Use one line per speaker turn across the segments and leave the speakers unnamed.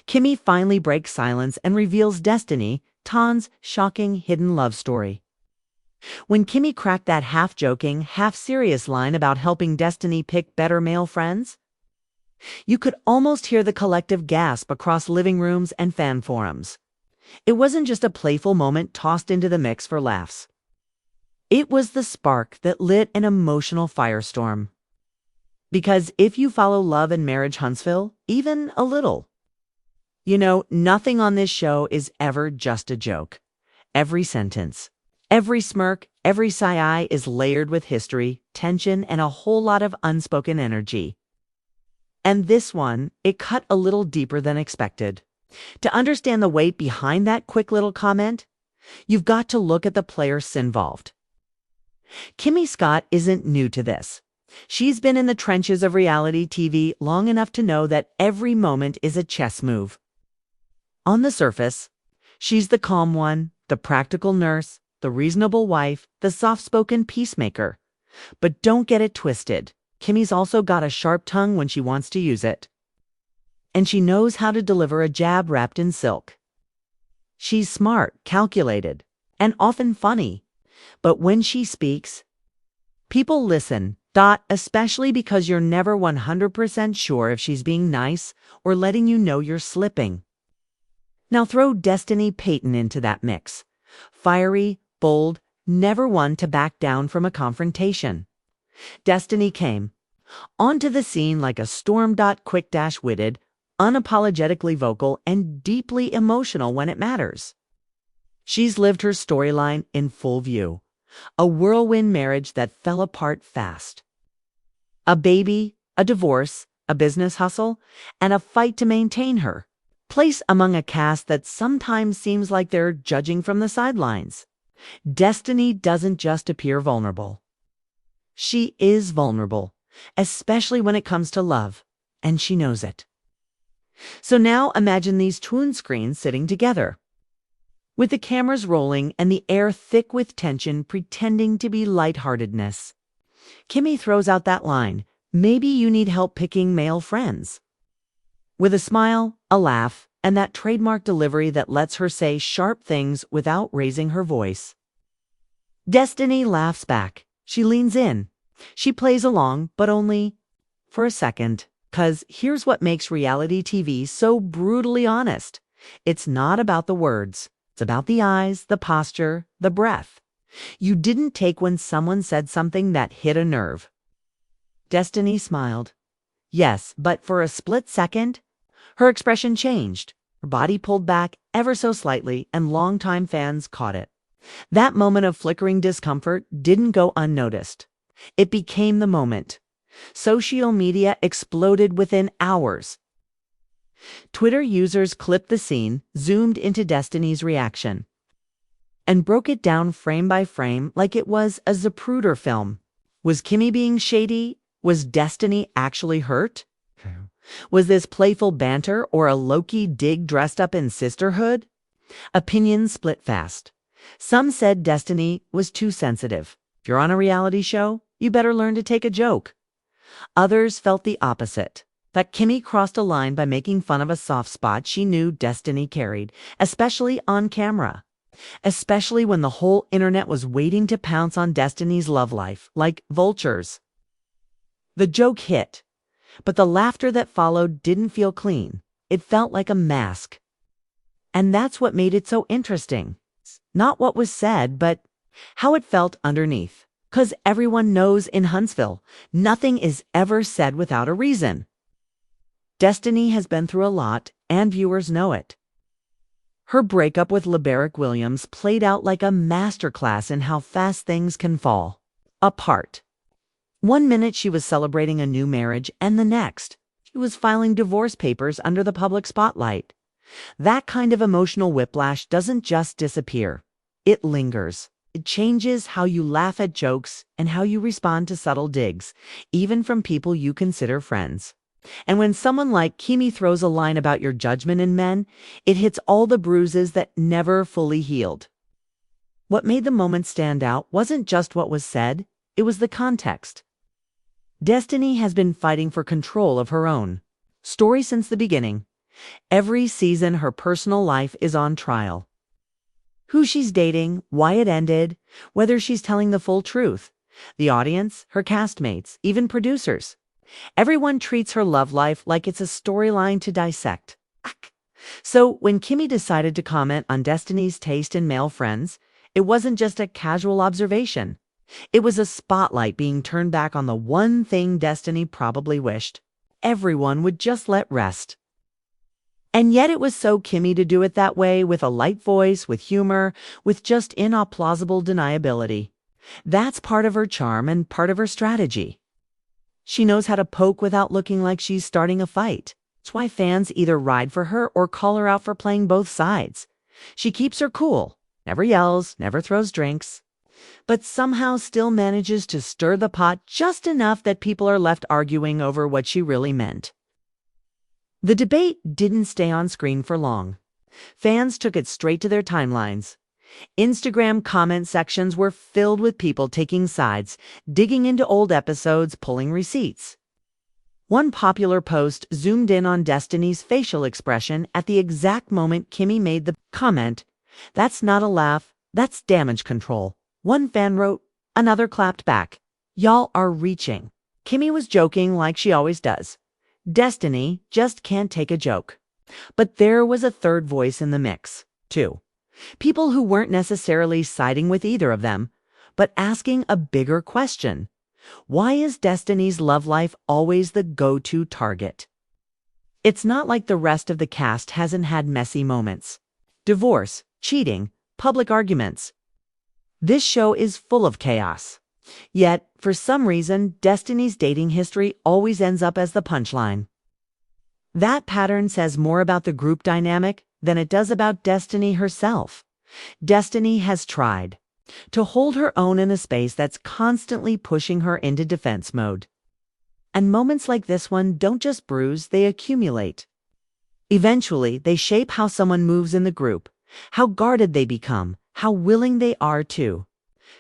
Kimmi finally breaks silence and reveals Destiny, Tan's shocking hidden love story. When Kimmi cracked that half-joking, half-serious line about helping Destiny pick better male friends, you could almost hear the collective gasp across living rooms and fan forums. It wasn't just a playful moment tossed into the mix for laughs. It was the spark that lit an emotional firestorm. Because if you follow Love and Marriage Huntsville, even a little, you know, nothing on this show is ever just a joke. Every sentence, every smirk, every sigh is layered with history, tension, and a whole lot of unspoken energy. And this one, it cut a little deeper than expected. To understand the weight behind that quick little comment, you've got to look at the players involved. Kimmi Scott isn't new to this. She's been in the trenches of reality TV long enough to know that every moment is a chess move. On the surface, she's the calm one, the practical nurse, the reasonable wife, the soft-spoken peacemaker. But don't get it twisted. Kimmi's also got a sharp tongue when she wants to use it. And she knows how to deliver a jab wrapped in silk. She's smart, calculated, and often funny. But when she speaks, people listen, especially because you're never 100% sure if she's being nice or letting you know you're slipping. Now throw Destiny Payton into that mix. Fiery, bold, never one to back down from a confrontation. Destiny came onto the scene like a storm. Quick-witted, unapologetically vocal, and deeply emotional when it matters. She's lived her storyline in full view. A whirlwind marriage that fell apart fast. A baby, a divorce, a business hustle, and a fight to maintain her place among a cast that sometimes seems like they're judging from the sidelines. Destiny doesn't just appear vulnerable. She is vulnerable, especially when it comes to love, and she knows it. So now imagine these twin screens sitting together, with the cameras rolling and the air thick with tension pretending to be lightheartedness. Kimmi throws out that line, "Maybe you need help picking male friends," with a smile, a laugh, and that trademark delivery that lets her say sharp things without raising her voice. Destiny laughs back. She leans in. She plays along, but only for a second. 'Cause here's what makes reality TV so brutally honest. It's not about the words. It's about the eyes, the posture, the breath. You didn't take when someone said something that hit a nerve. Destiny smiled. Yes, but for a split second, her expression changed. Her body pulled back ever so slightly, and longtime fans caught it. That moment of flickering discomfort didn't go unnoticed. It became the moment. Social media exploded within hours. Twitter users clipped the scene, zoomed into Destiny's reaction, and broke it down frame by frame like it was a Zapruder film. Was Kimmi being shady? Was Destiny actually hurt? Was this playful banter or a low-key dig dressed up in sisterhood? Opinions split fast. Some said Destiny was too sensitive. If you're on a reality show, you better learn to take a joke. Others felt the opposite, that Kimmi crossed a line by making fun of a soft spot she knew Destiny carried, especially on camera. Especially when the whole internet was waiting to pounce on Destiny's love life, like vultures. The joke hit, but the laughter that followed didn't feel clean. It felt like a mask. And that's what made it so interesting. Not what was said, but how it felt underneath. 'Cause everyone knows in Huntsville, nothing is ever said without a reason. Destiny has been through a lot, and viewers know it. Her breakup with LeBarick Williams played out like a masterclass in how fast things can fall apart. One minute she was celebrating a new marriage, and the next, she was filing divorce papers under the public spotlight. That kind of emotional whiplash doesn't just disappear. It lingers. It changes how you laugh at jokes and how you respond to subtle digs, even from people you consider friends. And when someone like Kimmi throws a line about your judgment in men, it hits all the bruises that never fully healed. What made the moment stand out wasn't just what was said, it was the context. Destiny has been fighting for control of her own story since the beginning. Every season, her personal life is on trial. Who she's dating, why it ended, whether she's telling the full truth. The audience, her castmates, even producers. Everyone treats her love life like it's a storyline to dissect. So when Kimmi decided to comment on Destiny's taste in male friends, it wasn't just a casual observation. It was a spotlight being turned back on the one thing Destiny probably wished everyone would just let rest. And yet it was so Kimmi to do it that way, with a light voice, with humor, with just implausible deniability. That's part of her charm and part of her strategy. She knows how to poke without looking like she's starting a fight. It's why fans either ride for her or call her out for playing both sides. She keeps her cool, never yells, never throws drinks, but somehow still manages to stir the pot just enough that people are left arguing over what she really meant. The debate didn't stay on screen for long. Fans took it straight to their timelines. Instagram comment sections were filled with people taking sides, digging into old episodes, pulling receipts. One popular post zoomed in on Destiny's facial expression at the exact moment Kimmi made the comment, "That's not a laugh, that's damage control." One fan wrote, another clapped back. "Y'all are reaching." Kimmi was joking like she always does. Destiny just can't take a joke. But there was a third voice in the mix, too. People who weren't necessarily siding with either of them, but asking a bigger question. Why is Destiny's love life always the go-to target? It's not like the rest of the cast hasn't had messy moments. Divorce, cheating, public arguments. This show is full of chaos. Yet, for some reason, Destiny's dating history always ends up as the punchline. That pattern says more about the group dynamic than it does about Destiny herself. Destiny has tried to hold her own in a space that's constantly pushing her into defense mode. And moments like this one don't just bruise, they accumulate. Eventually, they shape how someone moves in the group, how guarded they become, how willing they are to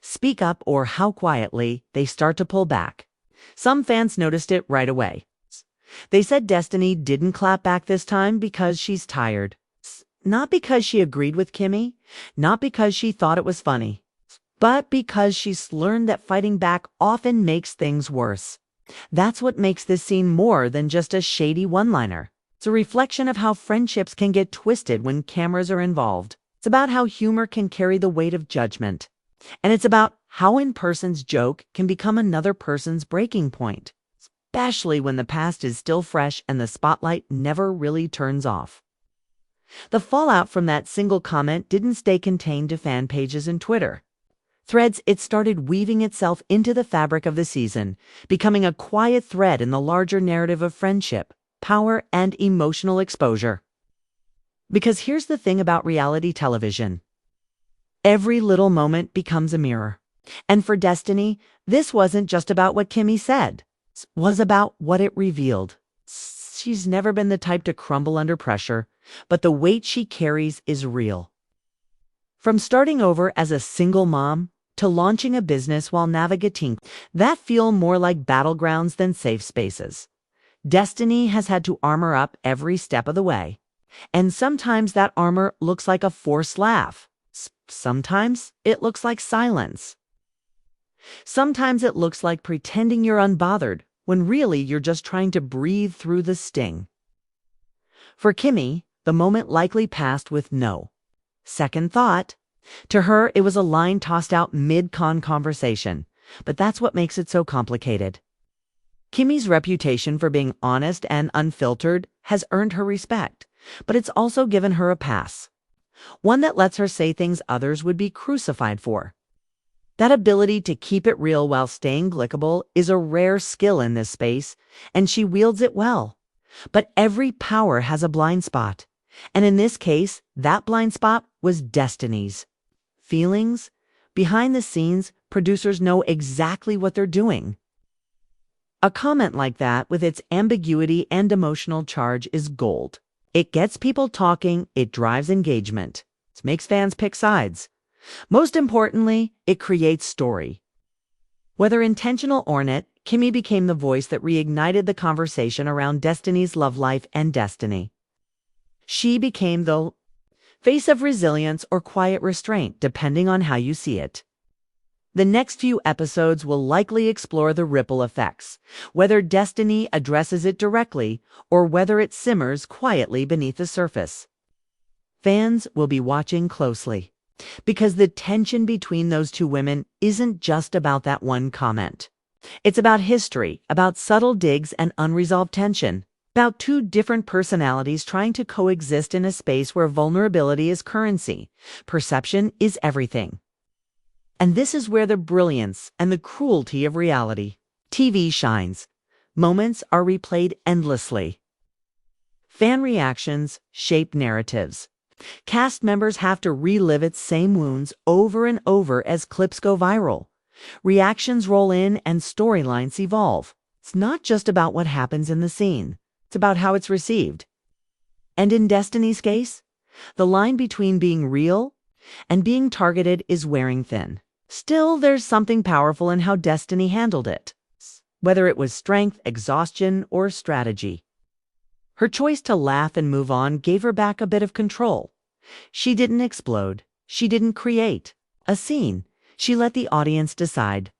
speak up, or how quietly they start to pull back. Some fans noticed it right away. They said Destiny didn't clap back this time because she's tired. Not because she agreed with Kimmi, not because she thought it was funny, but because she's learned that fighting back often makes things worse. That's what makes this scene more than just a shady one-liner. It's a reflection of how friendships can get twisted when cameras are involved. It's about how humor can carry the weight of judgment. And it's about how one person's joke can become another person's breaking point, especially when the past is still fresh and the spotlight never really turns off. The fallout from that single comment didn't stay contained to fan pages and Twitter threads. It started weaving itself into the fabric of the season, becoming a quiet thread in the larger narrative of friendship, power, and emotional exposure. Because here's the thing about reality television. Every little moment becomes a mirror. And for Destiny, this wasn't just about what Kimmi said. It was about what it revealed. She's never been the type to crumble under pressure, but the weight she carries is real. From starting over as a single mom to launching a business while navigating that feel more like battlegrounds than safe spaces. Destiny has had to armor up every step of the way. And sometimes that armor looks like a forced laugh. Sometimes it looks like silence. Sometimes it looks like pretending you're unbothered when really you're just trying to breathe through the sting. For Kimmi, the moment likely passed with no second thought. To her, it was a line tossed out mid-con conversation, but that's what makes it so complicated. Kimmi's reputation for being honest and unfiltered has earned her respect, but it's also given her a pass. One that lets her say things others would be crucified for. That ability to keep it real while staying clickable is a rare skill in this space, and she wields it well. But every power has a blind spot, and in this case, that blind spot was Destiny's. Feelings? Behind the scenes, producers know exactly what they're doing. A comment like that, with its ambiguity and emotional charge, is gold. It gets people talking, it drives engagement. It makes fans pick sides. Most importantly, it creates story. Whether intentional or not, Kimmi became the voice that reignited the conversation around Destiny's love life and Destiny. She became the face of resilience or quiet restraint, depending on how you see it. The next few episodes will likely explore the ripple effects, whether Destiny addresses it directly or whether it simmers quietly beneath the surface. Fans will be watching closely, because the tension between those two women isn't just about that one comment. It's about history, about subtle digs and unresolved tension, about two different personalities trying to coexist in a space where vulnerability is currency, perception is everything. And this is where the brilliance and the cruelty of reality TV shines. Moments are replayed endlessly. Fan reactions shape narratives. Cast members have to relive its same wounds over and over as clips go viral. Reactions roll in and storylines evolve. It's not just about what happens in the scene. It's about how it's received. And in Destiny's case, the line between being real and being targeted is wearing thin. Still, there's something powerful in how Destiny handled it, whether it was strength, exhaustion, or strategy. Her choice to laugh and move on gave her back a bit of control. She didn't explode. She didn't create a scene. She let the audience decide.